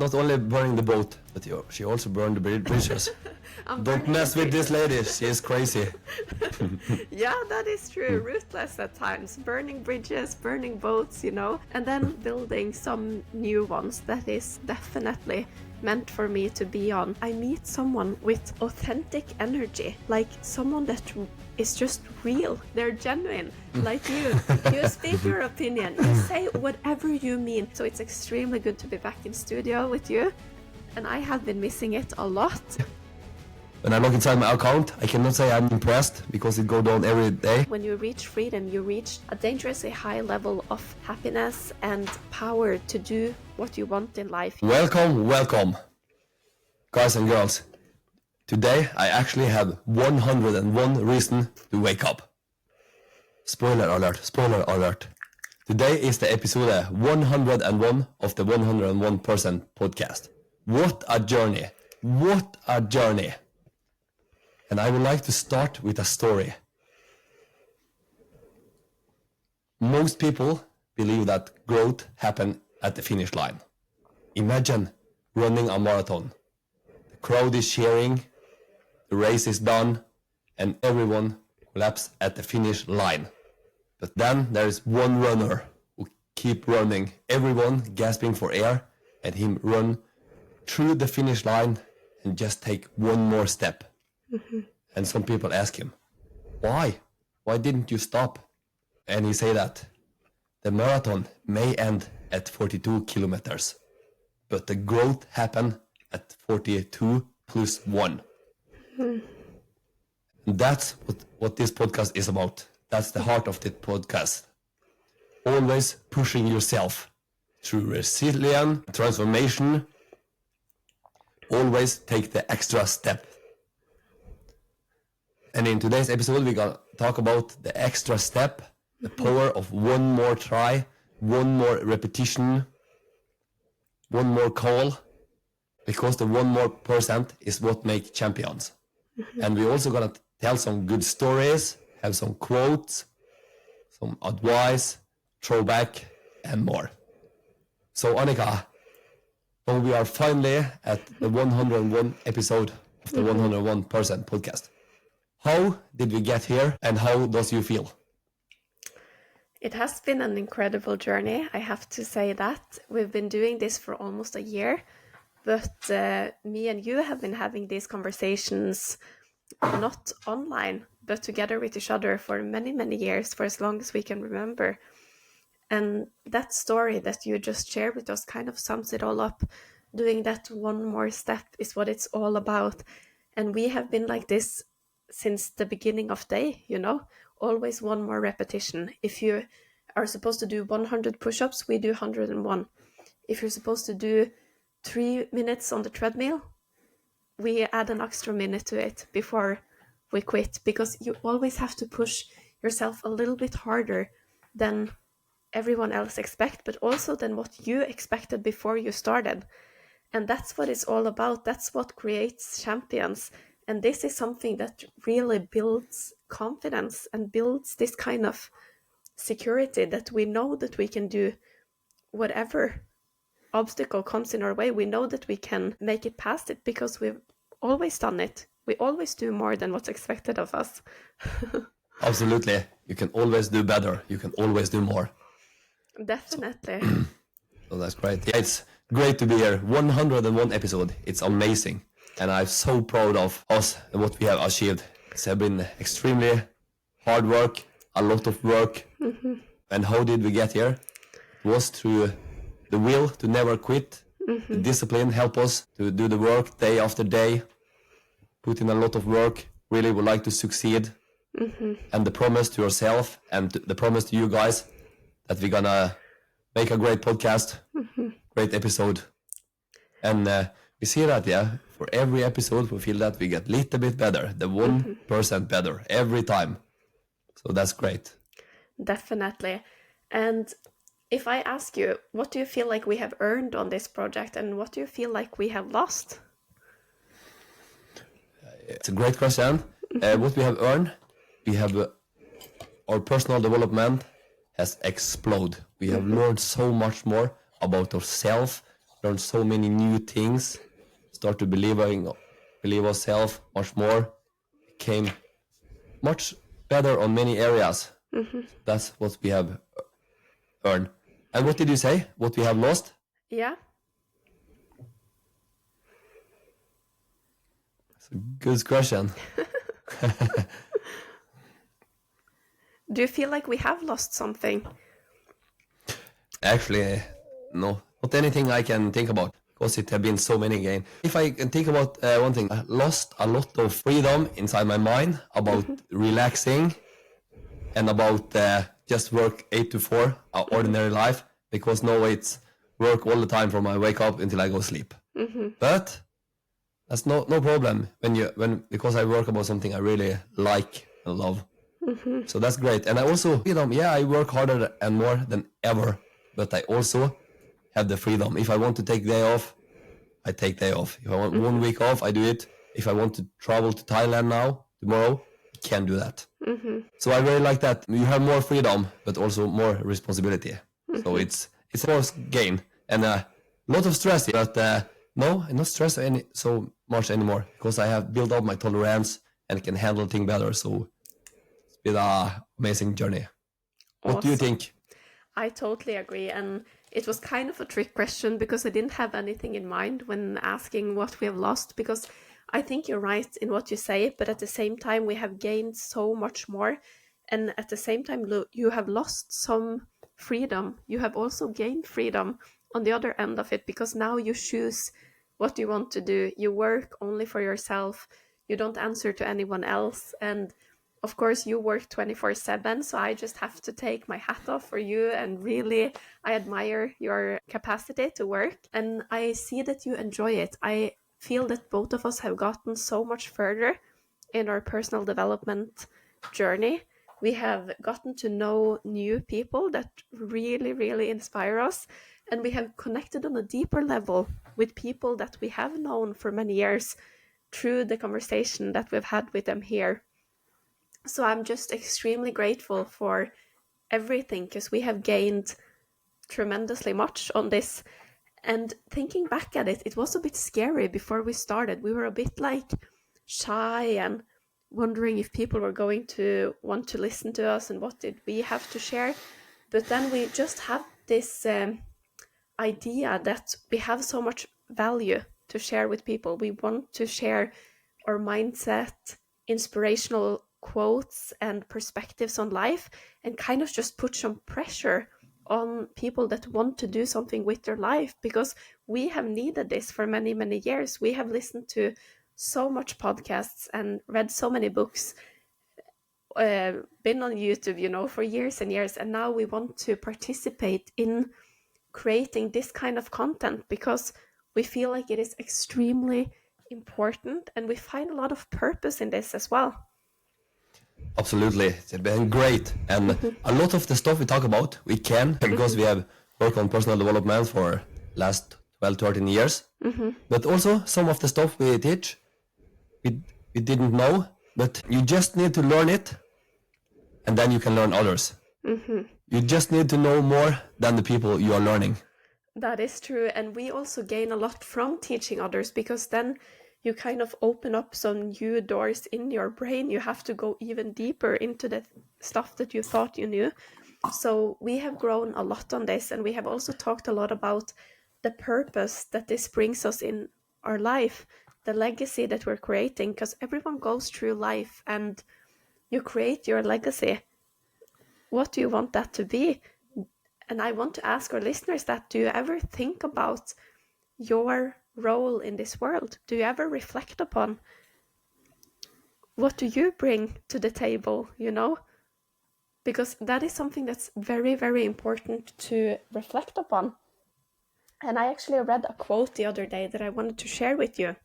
Not only burning the boat, but she also burned the bridges. Don't mess with this lady, she is crazy. Yeah, that is true. Ruthless at times. Burning bridges, burning boats, you know, and then building some new ones that is definitely meant for me to be on. I meet someone with authentic energy, like someone that is just real. They're genuine, like you. You speak your opinion, you say whatever you mean. So it's extremely good to be back in studio with you, and I have been missing it a lot. When I look inside my account, I cannot say I'm impressed because it goes down every day. When you reach freedom, you reach a dangerously high level of happiness and power to do what you want in life. Welcome, welcome, guys and girls. Today I actually have 101 reasons to wake up. Spoiler alert, spoiler alert. Today is the episode 101 of the 101% podcast. What a journey, what a journey. And I would like to start with a story. Most people believe that growth happens at the finish line. Imagine running a marathon. The crowd is cheering, the race is done, and everyone collapses at the finish line. But then there is one runner who keeps running, everyone gasping for air, and him run through the finish line and just take one more step. And some people ask him, why? Why didn't you stop? And he say that the marathon may end at 42 kilometers, but the growth happen at 42 plus 1. And that's what this podcast is about. That's the heart of the podcast. Always pushing yourself through resilience, transformation. Always take the extra step. And in today's episode, we're going to talk about the extra step, the power of one more try, one more repetition, one more call, because the 1 more % is what makes champions. And we're also going to tell some good stories, have some quotes, some advice, throwback, and more. So Annika, now we are finally at the 101 episode of the 101% podcast. How did we get here, and how does you feel? It has been an incredible journey, I have to say that. We've been doing this for almost a year, but me and you have been having these conversations not online, but together with each other for many, many years, for as long as we can remember. And that story that you just shared with us kind of sums it all up. Doing that one more step is what it's all about. And we have been like this since the beginning of day, you know, always one more repetition. If you are supposed to do 100 push-ups, we do 101. If you're supposed to do 3 minutes on the treadmill, we add an extra minute to it before we quit, because you always have to push yourself a little bit harder than everyone else expect, but also than what you expected before you started. And that's what it's all about. That's what creates champions. And this is something that really builds confidence and builds this kind of security that we know that we can do whatever obstacle comes in our way. We know that we can make it past it because we've always done it. We always do more than what's expected of us. Absolutely. You can always do better. You can always do more. Definitely. So that's great. Yeah, it's great to be here. 101 episode. It's amazing. And I'm so proud of us and what we have achieved. It's been extremely hard work, a lot of work. And how did we get here? It was through the will to never quit. The discipline help us to do the work day after day. Put in a lot of work. Really would like to succeed. And the promise to yourself and the promise to you guys that we're gonna make a great podcast, great episode. And we see that, yeah, for every episode we feel that we get a little bit better, the 1% better every time. So that's great. Definitely. And if I ask you, what do you feel like we have earned on this project, and what do you feel like we have lost? It's a great question. What we have earned, we have our personal development has exploded. We have learned so much more about ourselves, learn so many new things, start to believe ourselves much more, became much better on many areas. That's what we have earned. And what did you say? What we have lost? Yeah. It's a good question. Do you feel like we have lost something? Actually, no, not anything I can think about because it have been so many games. If I can think about one thing, I lost a lot of freedom inside my mind about relaxing and about just work 8 to 4, ordinary life, because now it's work all the time from I wake up until I go sleep. But that's no problem because I work about something I really like and love. So that's great. And I also freedom. Yeah, I work harder and more than ever, but I also have the freedom. If I want to take day off, I take day off. If I want 1 week off, I do it. If I want to travel to Thailand tomorrow, I can do that. So I really like that. You have more freedom, but also more responsibility. So it's more gain and a lot of stress. But no, I'm not stressed so much anymore because I have built up my tolerance and can handle things better. So it's been an amazing journey. What do you think? I totally agree. And it was kind of a trick question because I didn't have anything in mind when asking what we have lost, because I think you're right in what you say, but at the same time, we have gained so much more. And at the same time, you have lost some freedom. You have also gained freedom on the other end of it, because now you choose what you want to do. You work only for yourself. You don't answer to anyone else. And of course, you work 24/7, so I just have to take my hat off for you. And really, I admire your capacity to work. And I see that you enjoy it. I feel that both of us have gotten so much further in our personal development journey. We have gotten to know new people that really, really inspire us. And we have connected on a deeper level with people that we have known for many years through the conversation that we've had with them here. So I'm just extremely grateful for everything, because we have gained tremendously much on this. And thinking back at it, it was a bit scary before we started. We were a bit like shy and wondering if people were going to want to listen to us and what did we have to share. But then we just have this idea that we have so much value to share with people. We want to share our mindset, inspirational quotes and perspectives on life, and kind of just put some pressure on people that want to do something with their life, because we have needed this for many, many years. We have listened to so much podcasts and read so many books, been on YouTube, for years and years. And now we want to participate in creating this kind of content because we feel like it is extremely important, and we find a lot of purpose in this as well. Absolutely, it's been great. And a lot of the stuff we talk about, we can, because we have worked on personal development for last 12, 13 years. But also some of the stuff we teach, we didn't know, but you just need to learn it, and then you can learn others. You just need to know more than the people you are learning. That is true. And we also gain a lot from teaching others, because then you kind of open up some new doors in your brain. You have to go even deeper into the stuff that you thought you knew. So we have grown a lot on this, and we have also talked a lot about the purpose that this brings us in our life, the legacy that we're creating, because everyone goes through life and you create your legacy. What do you want that to be? And I want to ask our listeners that, do you ever think about your role in this world? Do you ever reflect upon what do you bring to the table, Because that is something that's very, very important to reflect upon. And I actually read a quote the other day that I wanted to share with you.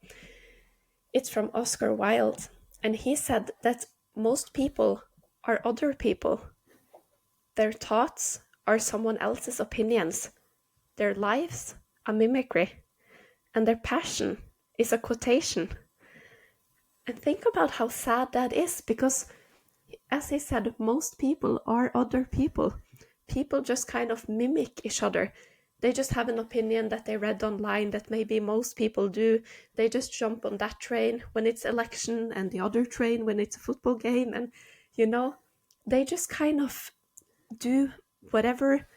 It's from Oscar Wilde, and he said that most people are other people. Their thoughts are someone else's opinions. Their lives, a mimicry. And their passion is a quotation. And think about how sad that is, because, as he said, most people are other people. People just kind of mimic each other. They just have an opinion that they read online that maybe most people do. They just jump on that train when it's election and the other train when it's a football game. And, they just kind of do whatever,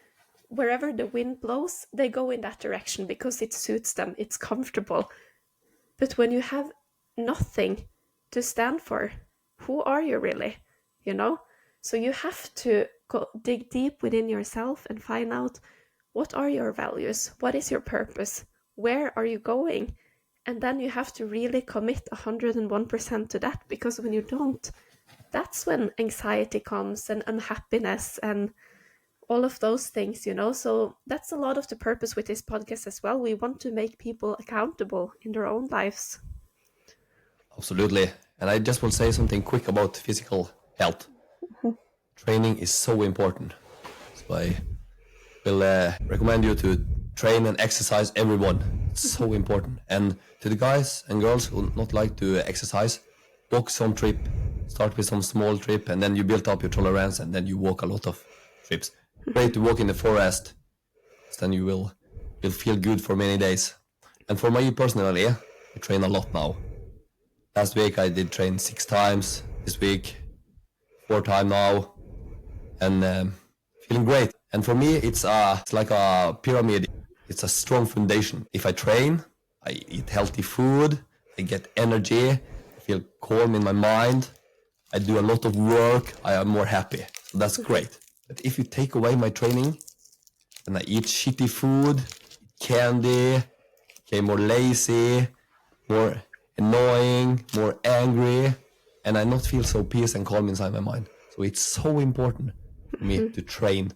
wherever the wind blows, they go in that direction because it suits them, it's comfortable. But when you have nothing to stand for, who are you really? So you have to dig deep within yourself and find out, what are your values? What is your purpose? Where are you going? And then you have to really commit 101% to that, because when you don't, that's when anxiety comes and unhappiness and all of those things, So that's a lot of the purpose with this podcast as well. We want to make people accountable in their own lives. Absolutely. And I just will say something quick about physical health. Training is so important. So I will recommend you to train and exercise, everyone. It's so important. And to the guys and girls who not like to exercise, walk some trip. Start with some small trip, and then you build up your tolerance, and then you walk a lot of trips. Great to walk in the forest. Then you will feel good for many days. And for me personally, I train a lot now. Last week I did train 6 times. This week 4 times now, and feeling great. And for me, it's like a pyramid. It's a strong foundation. If I train, I eat healthy food, I get energy, I feel calm in my mind, I do a lot of work, I am more happy. So that's great. But if you take away my training, then I eat shitty food, candy, okay, more lazy, more annoying, more angry, and I not feel so peace and calm inside my mind. So it's so important for me to train.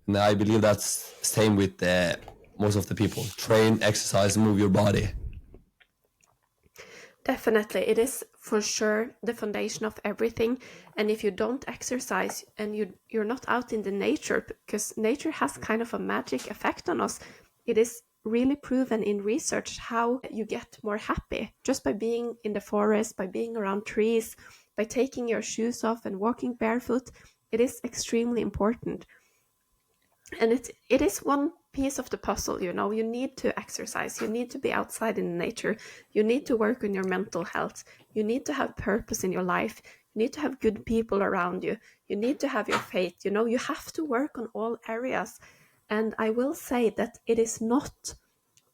And I believe that's the same with most of the people. Train, exercise, move your body. Definitely. It is for sure the foundation of everything. And if you don't exercise and you're not out in the nature, because nature has kind of a magic effect on us, it is really proven in research how you get more happy just by being in the forest, by being around trees, by taking your shoes off and walking barefoot. It is extremely important. And it is one piece of the puzzle, you need to exercise, you need to be outside in nature, you need to work on your mental health, you need to have purpose in your life, you need to have good people around you, you need to have your faith, you have to work on all areas. And I will say that it is not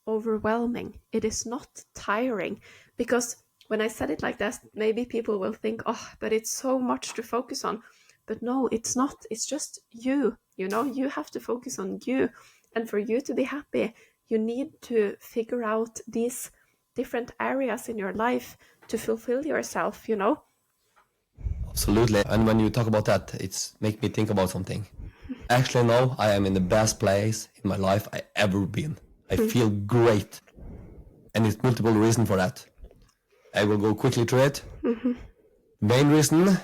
overwhelming, it is not tiring, because when I said it like that, maybe people will think, oh, but it's so much to focus on. But no, it's not. It's just you have to focus on you. And for you to be happy, you need to figure out these different areas in your life to fulfill yourself, Absolutely. And when you talk about that, it's make me think about something. Actually, now I am in the best place in my life I ever been. I feel great. And it's multiple reasons for that. I will go quickly through it. Main reason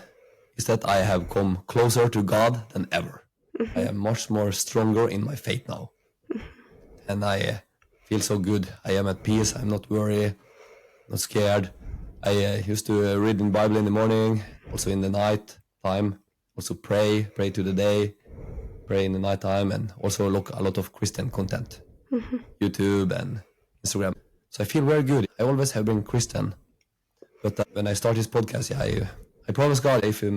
is that I have come closer to God than ever. I am much more stronger in my faith now. And I feel so good. I am at peace. I'm not worried, not scared. I used to read the Bible in the morning, also in the night time, also pray to the day, pray in the night time, and also look a lot of Christian content, YouTube and Instagram. So I feel very good. I always have been Christian. But when I start this podcast, I promise God, if He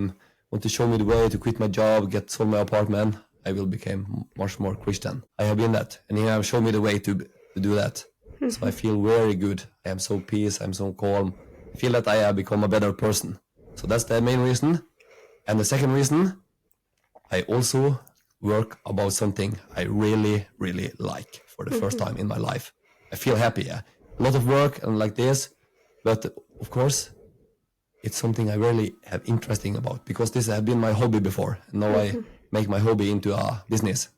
want to show me the way to quit my job, sold my apartment, I will become much more Christian. I have been that, and He have shown me the way to do that. So I feel very good. I am so peace. I'm so calm. I feel that I have become a better person. So that's the main reason. And the second reason, I also work about something I really, really like for the first time in my life. I feel happy. Yeah? A lot of work and like this, but of course, it's something I really have interesting about, because this has been my hobby before, and now I make my hobby into a business.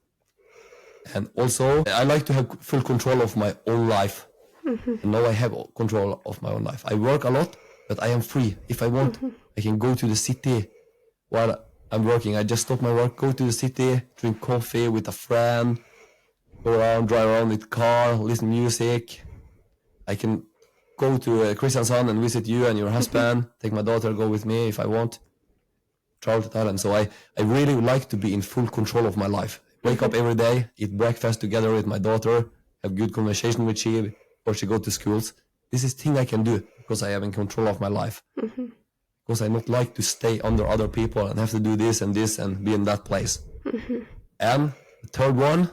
And also, I like to have full control of my own life. And now I have control of my own life. I work a lot, but I am free. If I want, I can go to the city while I'm working. I just stop my work, go to the city, drink coffee with a friend, go around, drive around with car, listen to music. I can go to Kristiansand and visit you and your husband, take my daughter, go with me if I want, travel to Thailand. So I really like to be in full control of my life. Wake up every day, eat breakfast together with my daughter, have good conversation with she, or she go to schools. This is thing I can do because I am in control of my life. Because I not like to stay under other people and have to do this and be in that place. And the third one,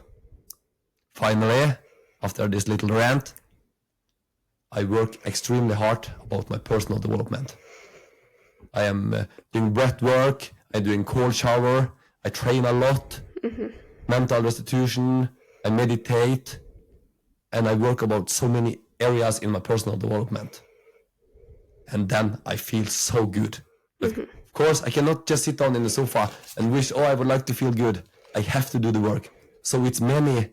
finally, after this little rant, I work extremely hard about my personal development. I am doing breath work, I'm doing cold shower, I train a lot, mental restitution, I meditate, and I work about so many areas in my personal development. And then I feel so good. But of course, I cannot just sit down in the sofa and wish, I would like to feel good. I have to do the work. So it's many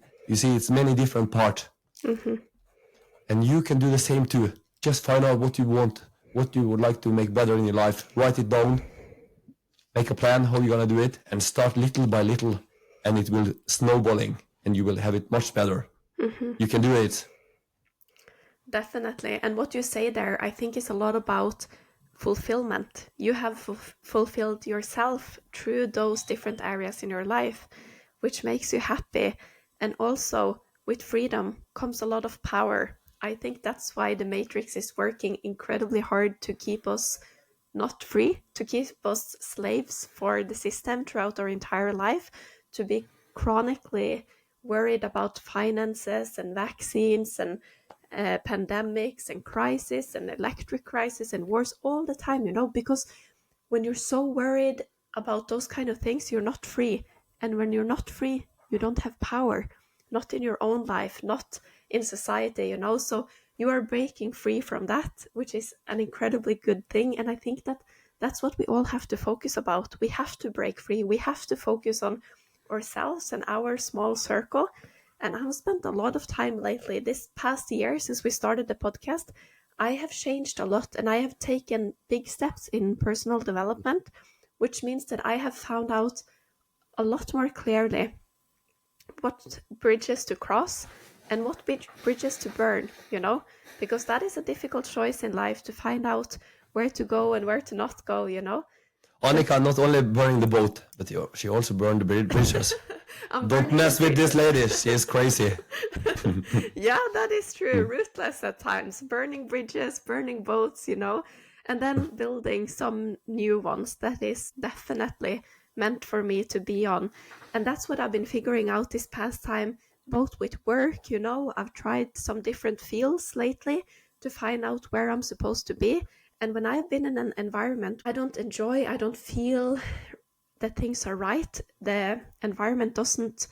different parts. And you can do the same too. Just find out what you want, what you would like to make better in your life. Write it down, make a plan how you're going to do it, and start little by little, and it will snowballing, and you will have it much better. You can do it. Definitely. And what you say there, I think, is a lot about fulfillment. You have fulfilled yourself through those different areas in your life, which makes you happy. And also, with freedom comes a lot of power. I think that's why the Matrix is working incredibly hard to keep us not free, to keep us slaves for the system throughout our entire life, to be chronically worried about finances and vaccines and pandemics and crisis and electric crisis and wars all the time, because when you're so worried about those kind of things, you're not free. And when you're not free, you don't have power, not in your own life, not in society, so you are breaking free from that, which is an incredibly good thing. And I think that that's what we all have to focus about. We have to break free. We have to focus on ourselves and our small circle. And I've spent a lot of time lately, this past year, since we started the podcast, I have changed a lot and I have taken big steps in personal development, which means that I have found out a lot more clearly what bridges to cross and what bridges to burn, because that is a difficult choice in life, to find out where to go and where to not go, Annika not only burning the boat, but she also burned the bridges. Don't mess with this lady, she is crazy. Yeah, that is true. Ruthless at times, burning bridges, burning boats, and then building some new ones that is definitely meant for me to be on. And that's what I've been figuring out this past time, both with work, I've tried some different fields lately to find out where I'm supposed to be. And when I've been in an environment I don't enjoy, I don't feel that things are right, the environment doesn't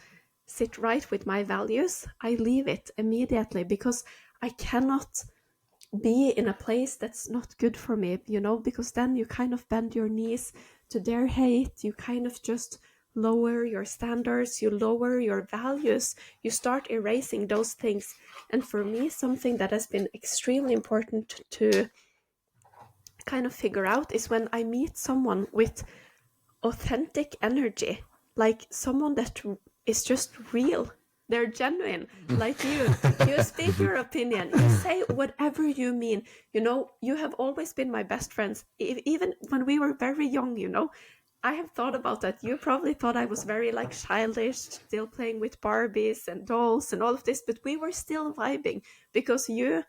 sit right with my values, I leave it immediately, because I cannot be in a place that's not good for me, because then you kind of bend your knees to their hate, you kind of just lower your standards, you lower your values, you start erasing those things. And for me, something that has been extremely important to kind of figure out is when I meet someone with authentic energy, like someone that is just real, they're genuine, like you speak your opinion, you say whatever you mean, you have always been my best friends, even when we were very young, I have thought about that. You probably thought I was very childish, still playing with Barbies and dolls and all of this, but we were still vibing because you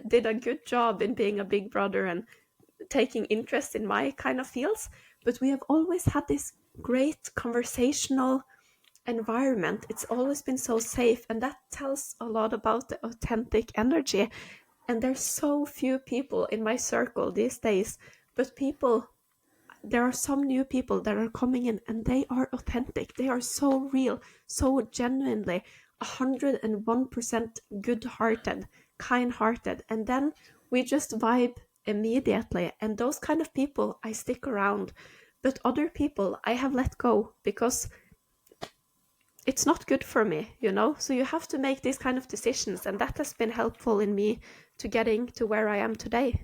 did a good job in being a big brother and taking interest in my kind of fields. But we have always had this great conversational environment. It's always been so safe, and that tells a lot about the authentic energy. And there's so few people in my circle these days, but there are some new people that are coming in and they are authentic. They are so real, so genuinely 101% good-hearted, kind-hearted. And then we just vibe immediately. And those kind of people, I stick around. But other people, I have let go because it's not good for me, So you have to make these kind of decisions. And that has been helpful in me to getting to where I am today.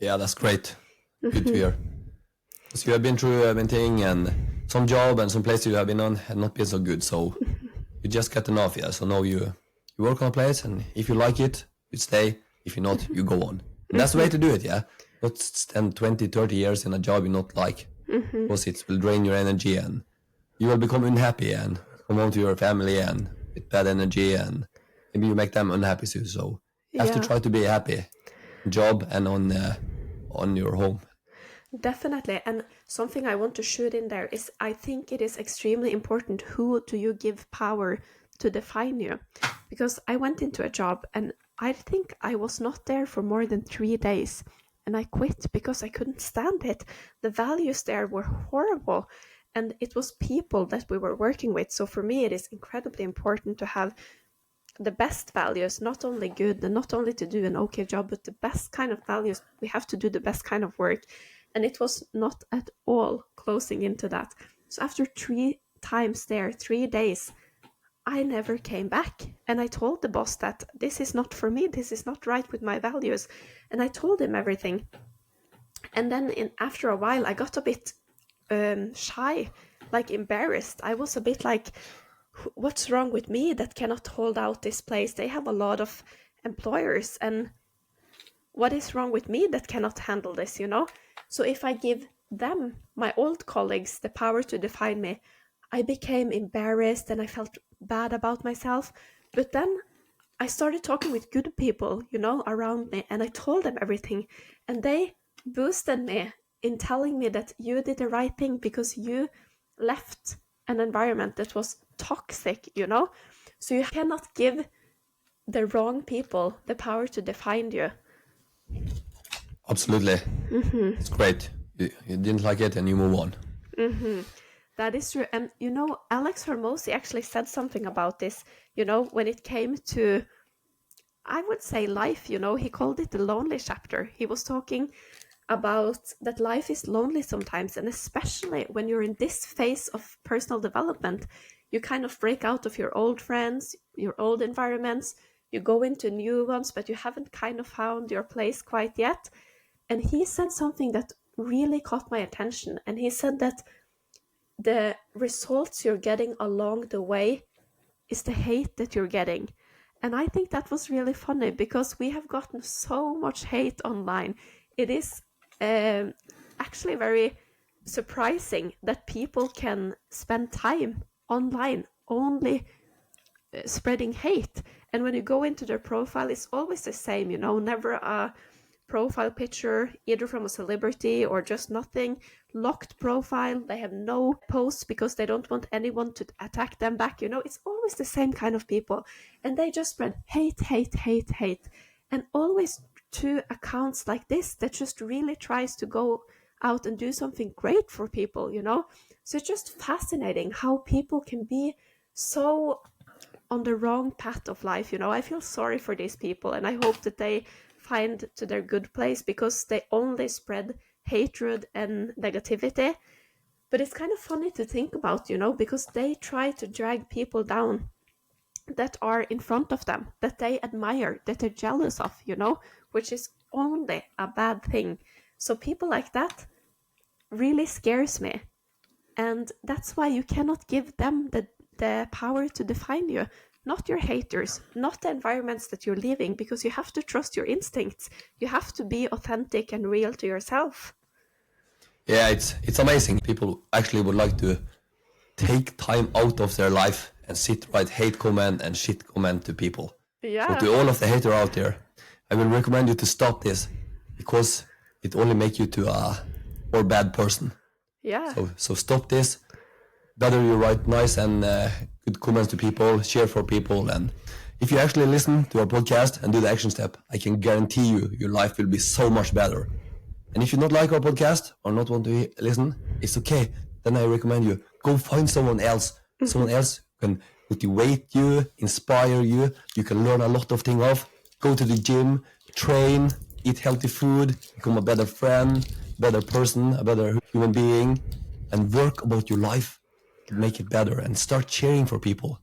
Yeah, that's great. Good to hear. So you have been through thing, and some job and some place you have been on had not been so good, so you just got enough, yeah. So now you work on a place, and if you like it, you stay. If you not, you go on. And that's the way to do it, yeah. Not spend 20, 30 years in a job you not like, because it will drain your energy and you will become unhappy and come home to your family and with bad energy, and maybe you make them unhappy too. So you have to Yeah. try to be happy on job and on your home. Definitely. And something I want to shoot in there is I think it is extremely important who do you give power to define you. Because I went into a job and I think I was not there for more than 3 days. And I quit because I couldn't stand it. The values there were horrible. And it was people that we were working with. So for me, it is incredibly important to have the best values, not only good and not only to do an okay job, but the best kind of values. We have to do the best kind of work. And it was not at all closing into that. So after 3 times there, 3 days, I never came back. And I told the boss that this is not for me, this is not right with my values. And I told him everything. And then after a while, I got a bit shy, like embarrassed. I was a bit like, what's wrong with me that cannot hold out this place? They have a lot of employers, and what is wrong with me that cannot handle this, you know? So if I give them, my old colleagues, the power to define me, I became embarrassed and I felt bad about myself. But then I started talking with good people, you know, around me, and I told them everything, and they boosted me in telling me that you did the right thing because you left an environment that was toxic, you know? So you cannot give the wrong people the power to define you. Absolutely. It's great. You didn't like it and you move on. That is true. And, you know, Alex Hormozy actually said something about this, you know, when it came to, I would say, life, you know, he called it the lonely chapter. He was talking about that life is lonely sometimes, and especially when you're in this phase of personal development, you kind of break out of your old friends, your old environments, you go into new ones, but you haven't kind of found your place quite yet. And he said something that really caught my attention, and he said that the results you're getting along the way is the hate that you're getting. And I think that was really funny because we have gotten so much hate online. It is actually very surprising that people can spend time online only spreading hate. And when you go into their profile, it's always the same, you know, never a profile picture either from a celebrity or just nothing, locked profile. They have no posts because they don't want anyone to attack them back, you know. It's always the same kind of people, and they just spread hate, hate, hate, hate. And always two accounts like this that just really tries to go out and do something great for people, you know. So it's just fascinating how people can be so on the wrong path of life, you know. I feel sorry for these people, and I hope that they find to their good place because they only spread hatred and negativity. But it's kind of funny to think about, you know, because they try to drag people down that are in front of them, that they admire, that they're jealous of, you know, which is only a bad thing. So people like that really scares me. And that's why you cannot give them the power to define you, not your haters, not the environments that you're leaving, because you have to trust your instincts. You have to be authentic and real to yourself. Yeah, it's amazing. People actually would like to take time out of their life and sit write hate comment and shit comment to people. So Yeah. to all of the hater out there, I will recommend you to stop this because it only makes you to a more bad person. Yeah. So stop this. Better you write nice and good comments to people, share for people, and if you actually listen to our podcast and do the action step, I can guarantee you your life will be so much better. And if you not like our podcast or not want to listen, it's okay. Then I recommend you go find someone else. Someone else can motivate you, inspire you. You can learn a lot of things off. Go to the gym, train, eat healthy food, become a better friend, better person, a better human being, and work about your life to make it better and start cheering for people.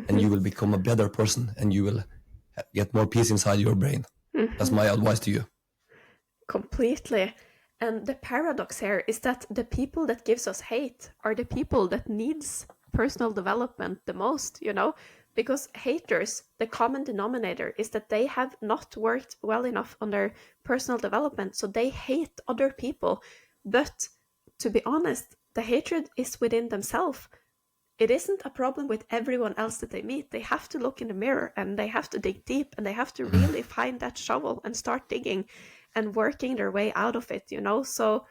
And you will become a better person and you will get more peace inside your brain. That's my advice to you. Completely. And the paradox here is that the people that gives us hate are the people that needs personal development the most, you know, because haters, the common denominator is that they have not worked well enough on their personal development, so they hate other people. But to be honest, the hatred is within themselves. it isn't a problem with everyone else that they meet. They have to look in the mirror and they have to dig deep and they have to really find that shovel and start digging and working their way out of it, you know? So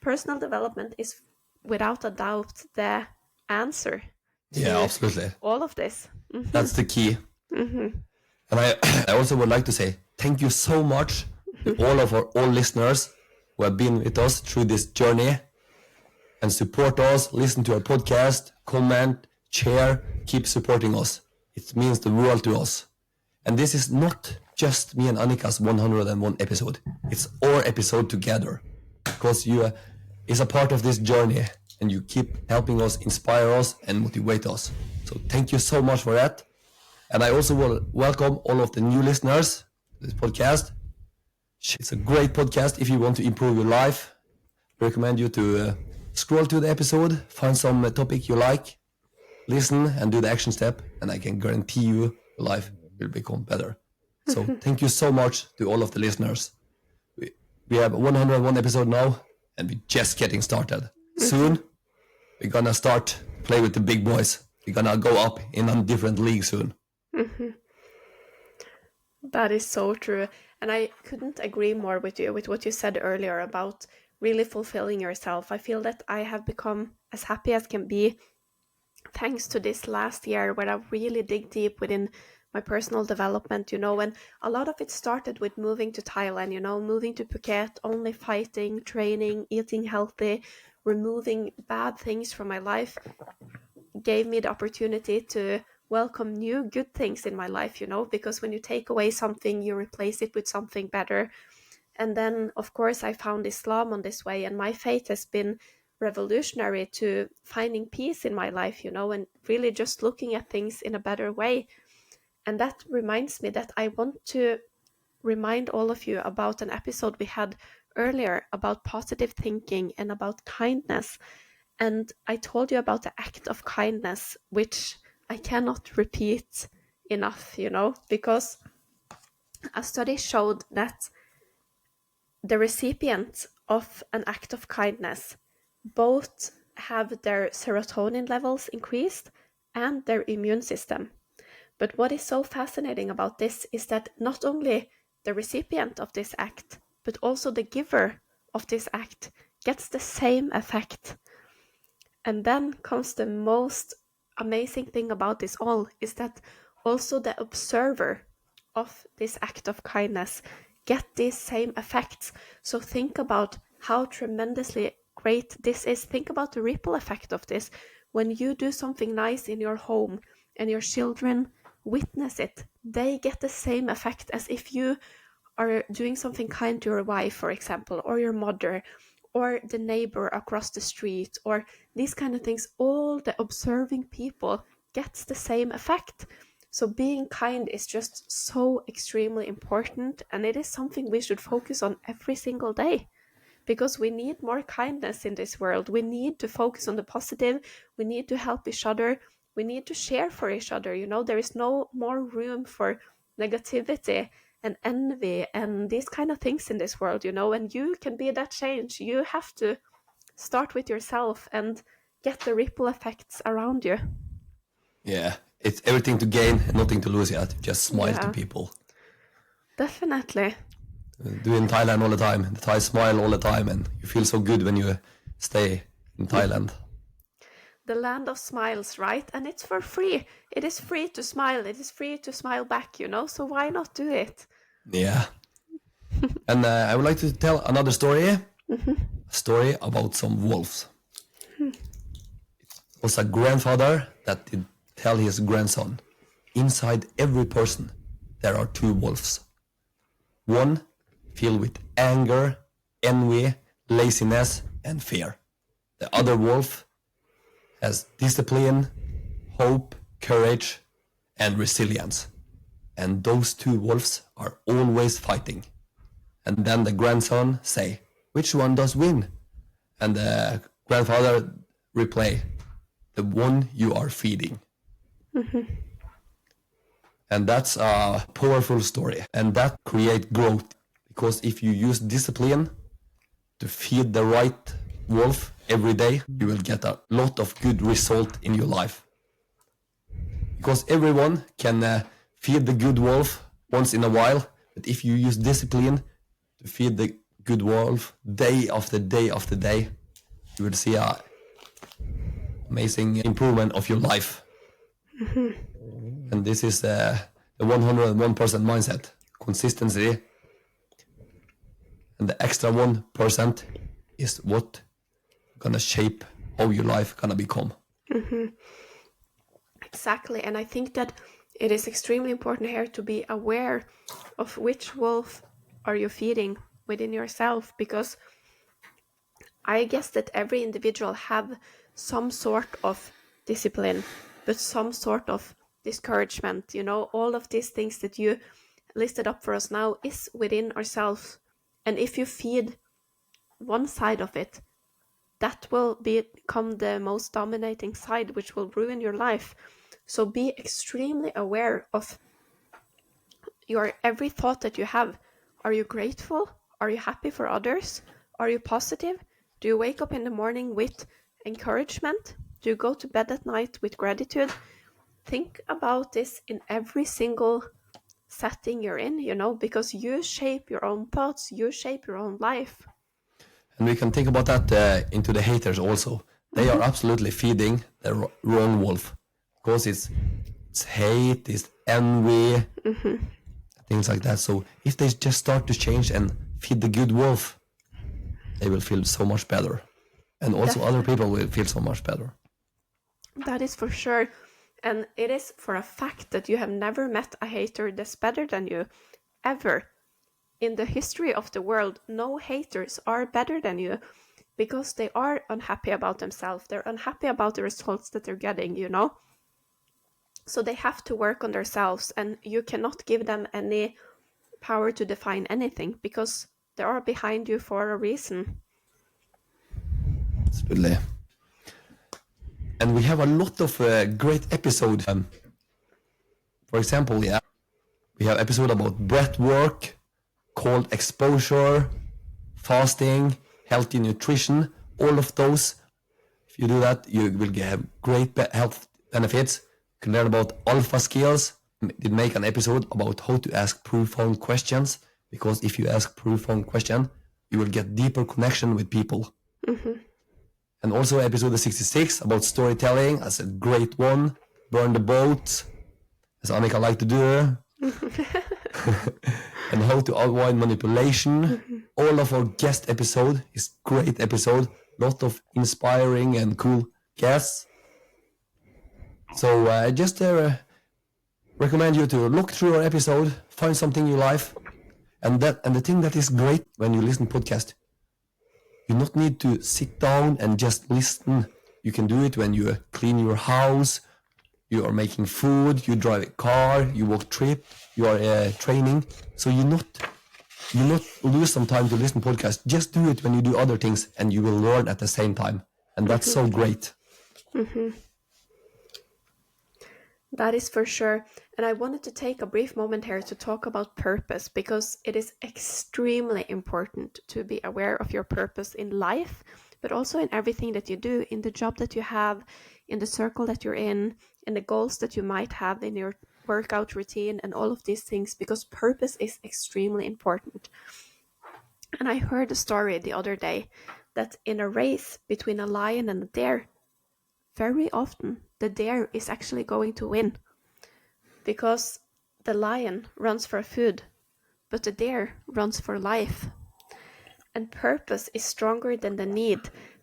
personal development is without a doubt the answer to absolutely. all of this. That's the key. And I also would like to say thank you so much to all listeners who have been with us through this journey and support us, listen to our podcast, comment, share, keep supporting us. It means the world to us. And this is not just me and Annika's 101 episode. It's our episode together, because you is a part of this journey and you keep helping us, inspire us and motivate us. So thank you so much for that. And I also will welcome all of the new listeners to this podcast. It's a great podcast if you want to improve your life. I recommend you to scroll to the episode, find some topic you like, listen and do the action step, and I can guarantee you your life will become better. So thank you so much to all of the listeners. We have 101 episode now and we're just getting started. Soon we're gonna start play with the big boys. We're gonna go up in a different league soon. That is so true. And I couldn't agree more with you, with what you said earlier about really fulfilling yourself. I feel that I have become as happy as can be thanks to this last year where I really dig deep within my personal development, you know, and a lot of it started with moving to Thailand, you know, moving to Phuket, only fighting, training, eating healthy, removing bad things from my life, gave me the opportunity to welcome new good things in my life, you know, because when you take away something, you replace it with something better. And then, of course, I found Islam on this way, and my faith has been revolutionary to finding peace in my life, you know, and really just looking at things in a better way. And that reminds me that I want to remind all of you about an episode we had earlier about positive thinking and about kindness. And I told you about the act of kindness, which I cannot repeat enough, you know, because a study showed that the recipient of an act of kindness both have their serotonin levels increased and their immune system. But what is so fascinating about this is that not only the recipient of this act, but also the giver of this act gets the same effect. And then comes the most amazing thing about this all is that also the observer of this act of kindness get these same effects. So think about how tremendously great this is. Think about the ripple effect of this. When you do something nice in your home and your children witness it, they get the same effect as if you are doing something kind to your wife, for example, or your mother, or the neighbor across the street, or these kind of things. All the observing people gets the same effect. So being kind is just so extremely important, and it is something we should focus on every single day, because we need more kindness in this world. We need to focus on the positive. We need to help each other. We need to share for each other. You know, there is no more room for negativity and envy and these kind of things in this world, you know, and you can be that change. You have to start with yourself and get the ripple effects around you. Yeah, it's everything to gain and nothing to lose yet. Just smile to people. Definitely. Do in Thailand all the time. The Thai smile all the time, and you feel so good when you stay in Thailand. The land of smiles, right? And it's for free. It is free to smile. It is free to smile back, you know? So why not do it? Yeah. And I would like to tell another story. A story about some wolves. It was a grandfather that did tell his grandson, inside every person there are two wolves. One filled with anger, envy, laziness, and fear. The other wolf has discipline, hope, courage, and resilience. And those two wolves are always fighting. And then the grandson say, which one does win? And the grandfather reply, the one you are feeding. And that's a powerful story. And that creates growth. Because if you use discipline to feed the right wolf every day, you will get a lot of good result in your life. Because everyone can feed the good wolf once in a while, but if you use discipline to feed the good wolf day after day after day, you will see a amazing improvement of your life. And this is the 101% mindset, consistency, and the extra 1% is what gonna shape how your life gonna become. Exactly, and I think that it is extremely important here to be aware of which wolf are you feeding within yourself, because I guess that every individual have some sort of discipline, but some sort of discouragement. All of these things that you listed up for us now is within ourselves. And if you feed one side of it, that will become the most dominating side, which will ruin your life. So be extremely aware of every thought that you have. Are you grateful? Are you happy for others? Are you positive? Do you wake up in the morning with encouragement? Do you go to bed at night with gratitude? Think about this in every single setting you're in, because you shape your own thoughts, you shape your own life. And we can think about that into the haters also. They are absolutely feeding the wrong wolf, because it's hate, it's envy, things like that. So if they just start to change and feed the good wolf, they will feel so much better. And also other people will feel so much better. That is for sure. And it is for a fact that you have never met a hater that's better than you, ever. In the history of the world, no haters are better than you, because they are unhappy about themselves. They're unhappy about the results that they're getting, So they have to work on themselves, and you cannot give them any power to define anything, because they are behind you for a reason. Absolutely. And we have a lot of great episodes. For example, we have episode about breath work, cold exposure, fasting, healthy nutrition. All of those, if you do that, you will have great health benefits. You can learn about alpha skills. Did make an episode about how to ask profound questions, because if you ask profound question, you will get deeper connection with people. And also episode 66 about storytelling, as a great one. Burn the boat, as Annika like to do. And how to avoid manipulation. All of our guest episode is great episode. Lot of inspiring and cool guests. So I just recommend you to look through our episode, find something you like, and the thing that is great when you listen podcast, you not need to sit down and just listen. You can do it when you clean your house, you are making food, you drive a car, you walk trip, you are training. So you not lose some time to listen podcast. Just do it when you do other things, and you will learn at the same time, and that's so great. That is for sure. And I wanted to take a brief moment here to talk about purpose, because it is extremely important to be aware of your purpose in life, but also in everything that you do, in the job that you have, in the circle that you're in the goals that you might have in your workout routine, and all of these things, because purpose is extremely important. And I heard a story the other day that in a race between a lion and a deer, very often the deer is actually going to win, because the lion runs for food, but the deer runs for life. And purpose is stronger than the need.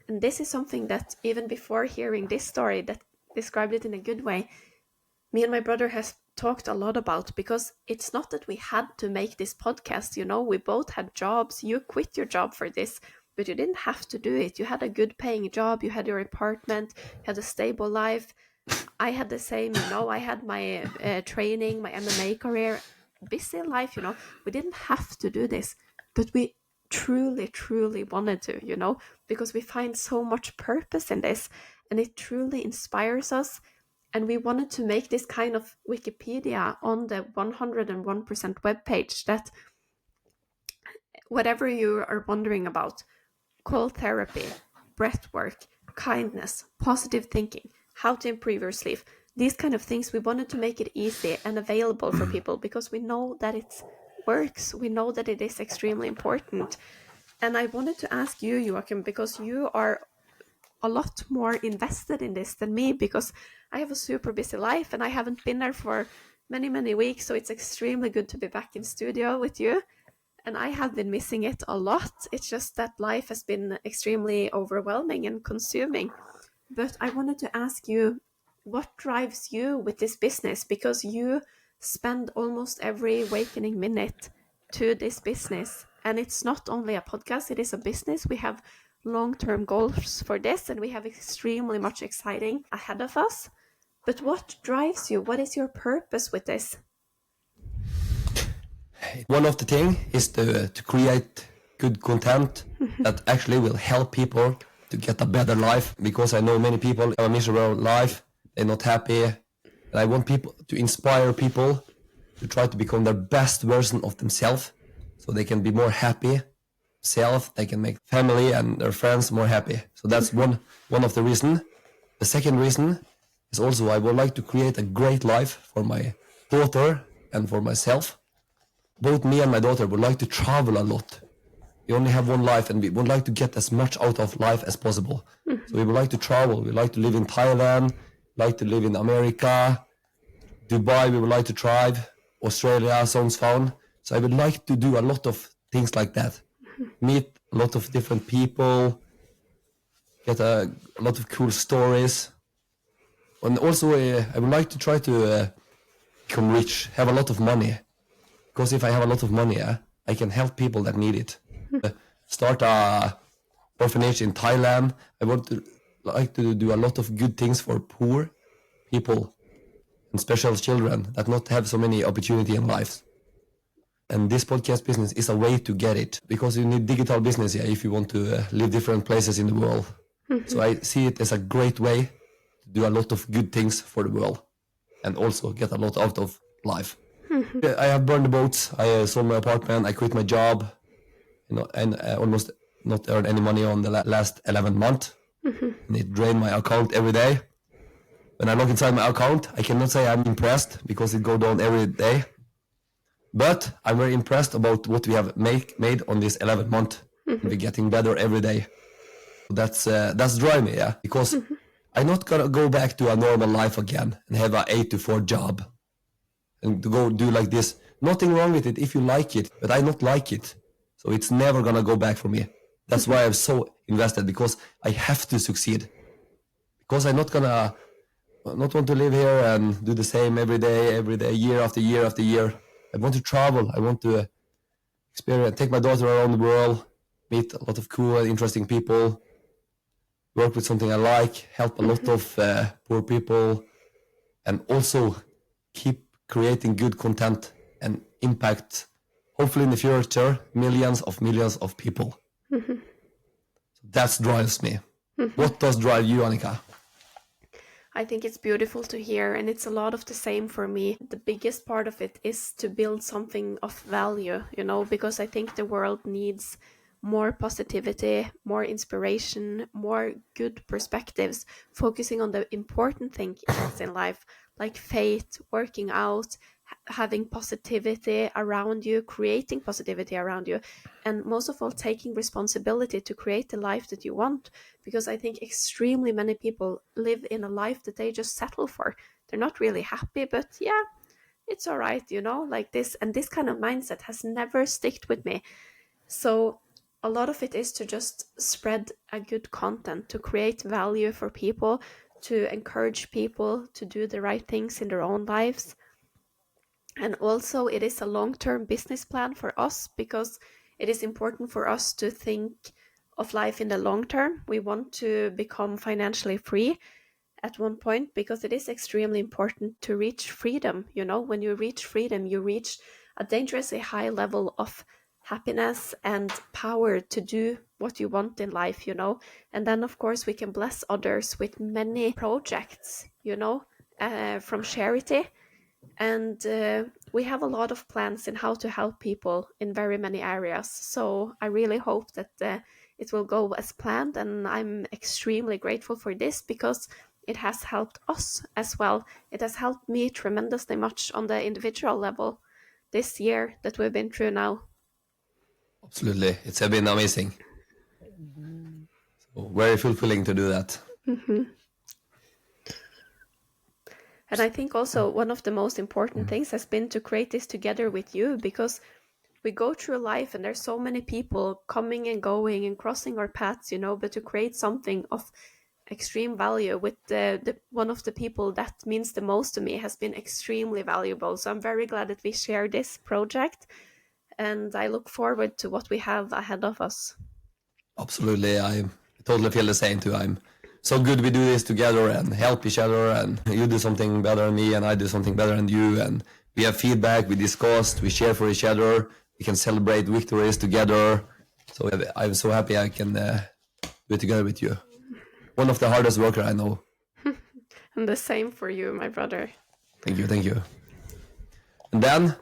And this is something that even before hearing this story that described it in a good way, me and my brother has talked a lot about, because it's not that we had to make this podcast, we both had jobs. You quit your job for this, but you didn't have to do it. You had a good paying job, you had your apartment, you had a stable life. I had the same, I had my training, my MMA career, busy life, we didn't have to do this, but we truly, truly wanted to, because we find so much purpose in this, and it truly inspires us. And we wanted to make this kind of Wikipedia on the 101% webpage, that whatever you are wondering about, cold therapy, breath work, kindness, positive thinking, how to improve your sleep. These kind of things, we wanted to make it easy and available for people because we know that it works. We know that it is extremely important. And I wanted to ask you, Joakim, because you are a lot more invested in this than me, because I have a super busy life and I haven't been there for many, many weeks. So it's extremely good to be back in studio with you. And I have been missing it a lot. It's just that life has been extremely overwhelming and consuming. But I wanted to ask you, what drives you with this business? Because you spend almost every wakening minute to this business. And it's not only a podcast, it is a business. We have long-term goals for this, and we have extremely much exciting ahead of us. But what drives you? What is your purpose with this? One of the things is to create good content that actually will help people to get a better life, because I know many people have a miserable life, they're not happy, and I want people to inspire people to try to become their best version of themselves, so they can be more happy self, they can make family and their friends more happy. So that's one of the reasons. The second reason is also I would like to create a great life for my daughter and for myself. Both me and my daughter would like to travel a lot. We only have one life and we would like to get as much out of life as possible. So we would like to travel. We like to live in Thailand, like to live in America, Dubai, we would like to drive, Australia sounds fun. So I would like to do a lot of things like that. Meet a lot of different people, get a lot of cool stories. And also I would like to try to become rich, have a lot of money. Because if I have a lot of money, I can help people that need it. Start a orphanage in Thailand. I like to do a lot of good things for poor people and special children that not have so many opportunity in life. And this podcast business is a way to get it, because you need digital business if you want to live different places in the world. So I see it as a great way to do a lot of good things for the world and also get a lot out of life. I have burned the boats. I sold my apartment. I quit my job, and I almost not earned any money on the last 11 months. And it drained my account every day. When I look inside my account, I cannot say I'm impressed because it goes down every day. But I'm very impressed about what we have made on this 11 month. We're getting better every day. That's driving me, because I'm not gonna go back to a normal life again and have a 8 to 4 job and to go do like this. Nothing wrong with it if you like it, but I not like it, so it's never gonna go back for me. That's why I'm so invested, because I have to succeed. Because I'm not want to live here and do the same every day, year after year after year. I want to travel. I want to experience, take my daughter around the world, meet a lot of cool and interesting people, work with something I like, help a lot of poor people, and also keep creating good content and impact, hopefully in the future, millions of people. So that drives me. What does drive you, Annika? I think it's beautiful to hear, and it's a lot of the same for me. The biggest part of it is to build something of value, because I think the world needs more positivity, more inspiration, more good perspectives, focusing on the important things in life, like faith, working out, having positivity around you, creating positivity around you, and most of all, taking responsibility to create the life that you want. Because I think extremely many people live in a life that they just settle for. They're not really happy, but yeah, it's all right, like this. And this kind of mindset has never sticked with me. So a lot of it is to just spread a good content, to create value for people, to encourage people to do the right things in their own lives. And also it is a long-term business plan for us, because it is important for us to think of life in the long term. We want to become financially free at one point, because it is extremely important to reach freedom. When you reach freedom, you reach a dangerously high level of happiness and power to do what you want in life, and then of course we can bless others with many projects, from charity. And we have a lot of plans in how to help people in very many areas. So I really hope that it will go as planned. And I'm extremely grateful for this because it has helped us as well. It has helped me tremendously much on the individual level this year that we've been through now. Absolutely. It's been amazing. So very fulfilling to do that. And I think also one of the most important things has been to create this together with you, because we go through life and there's so many people coming and going and crossing our paths, but to create something of extreme value with the one of the people that means the most to me has been extremely valuable. So I'm very glad that we share this project, and I look forward to what we have ahead of us. Absolutely. I totally feel the same too. I'm so good we do this together and help each other, and you do something better than me and I do something better than you, and we have feedback, we discuss, we share for each other, we can celebrate victories together. So I'm so happy I can do it together with you. One of the hardest worker I know. And the same for you, my brother. Thank you. And then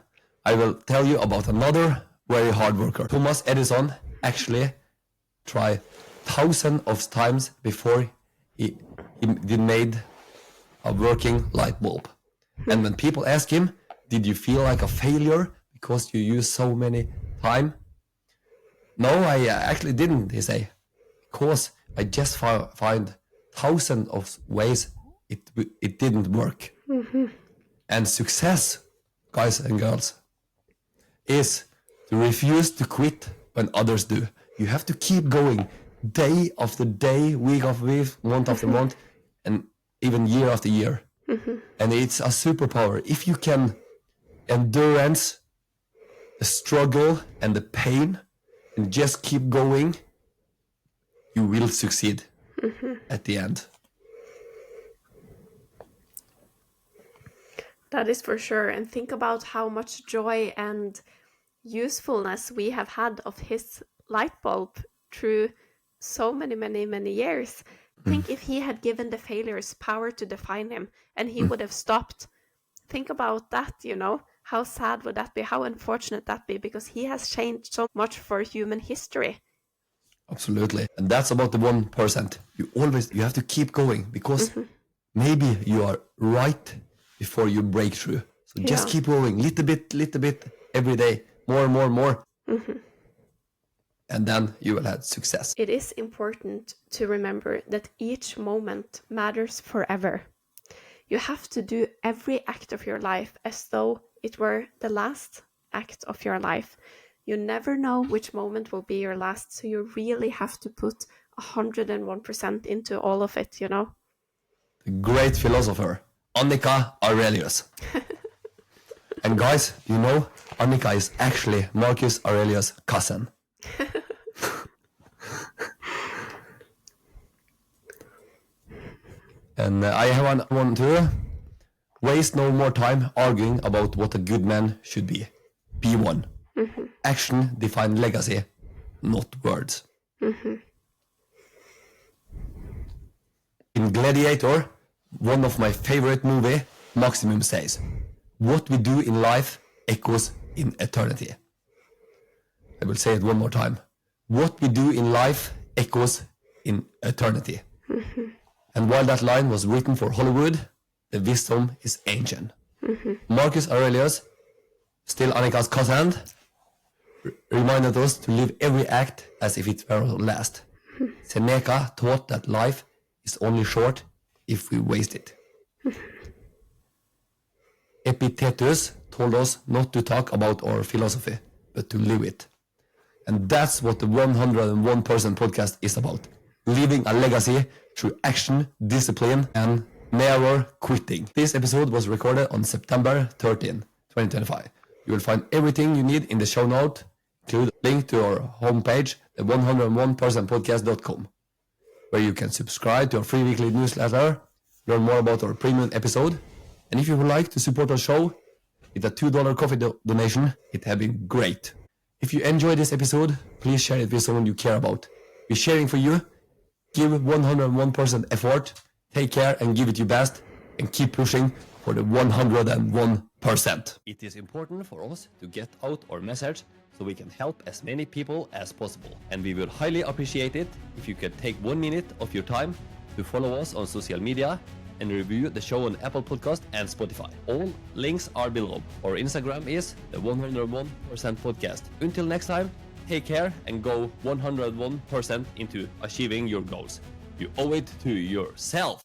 I will tell you about another very hard worker. Thomas Edison actually tried thousands of times before he made a working light bulb. And when people ask him, did you feel like a failure because you used so many time? No, I actually didn't, he say. Because I just find thousands of ways it didn't work. And success, guys and girls, is to refuse to quit when others do. You have to keep going day after day, week after week, month after month, and even year after year. And it's a superpower. If you can endurance the struggle and the pain and just keep going, you will succeed at the end. That is for sure. And think about how much joy and usefulness we have had of his light bulb through so many years. Think if he had given the failures power to define him and he would have stopped. Think about that, How sad would that be? How unfortunate that be? Because he has changed so much for human history. Absolutely. And that's about the 1%. You have to keep going, because maybe you are right before you break through. So just keep going little bit every day, more. And then you will have success. It is important to remember that each moment matters forever. You have to do every act of your life as though it were the last act of your life. You never know which moment will be your last, so you really have to put 101% into all of it, The great philosopher, Annika Aurelius. And guys, Annika is actually Marcus Aurelius' cousin. And I have one too. Waste no more time arguing about what a good man should be. Be one. Action define legacy, not words. In Gladiator, one of my favorite movie, Maximum says, what we do in life echoes in eternity. I will say it one more time. What we do in life echoes in eternity. And while that line was written for Hollywood, the wisdom is ancient. Marcus Aurelius, still Annika's cousin, reminded us to live every act as if it were our last. Seneca taught that life is only short if we waste it. Epictetus told us not to talk about our philosophy, but to live it. And that's what the 101% podcast is about. Leaving a legacy through action, discipline, and never quitting. This episode was recorded on September 13, 2025. You will find everything you need in the show note, include a link to our homepage, the 101%podcast.com, where you can subscribe to our free weekly newsletter, learn more about our premium episode, and if you would like to support our show with a $2 coffee donation, it has been great. If you enjoyed this episode, please share it with someone you care about. We're sharing for you. Give 101% effort, take care and give it your best, and keep pushing for the 101%. It is important for us to get out our message, so we can help as many people as possible. And we would highly appreciate it if you could take 1 minute of your time to follow us on social media and review the show on Apple Podcast and Spotify. All links are below. Our Instagram is the 101% Podcast. Until next time, take care and go 101% into achieving your goals. You owe it to yourself.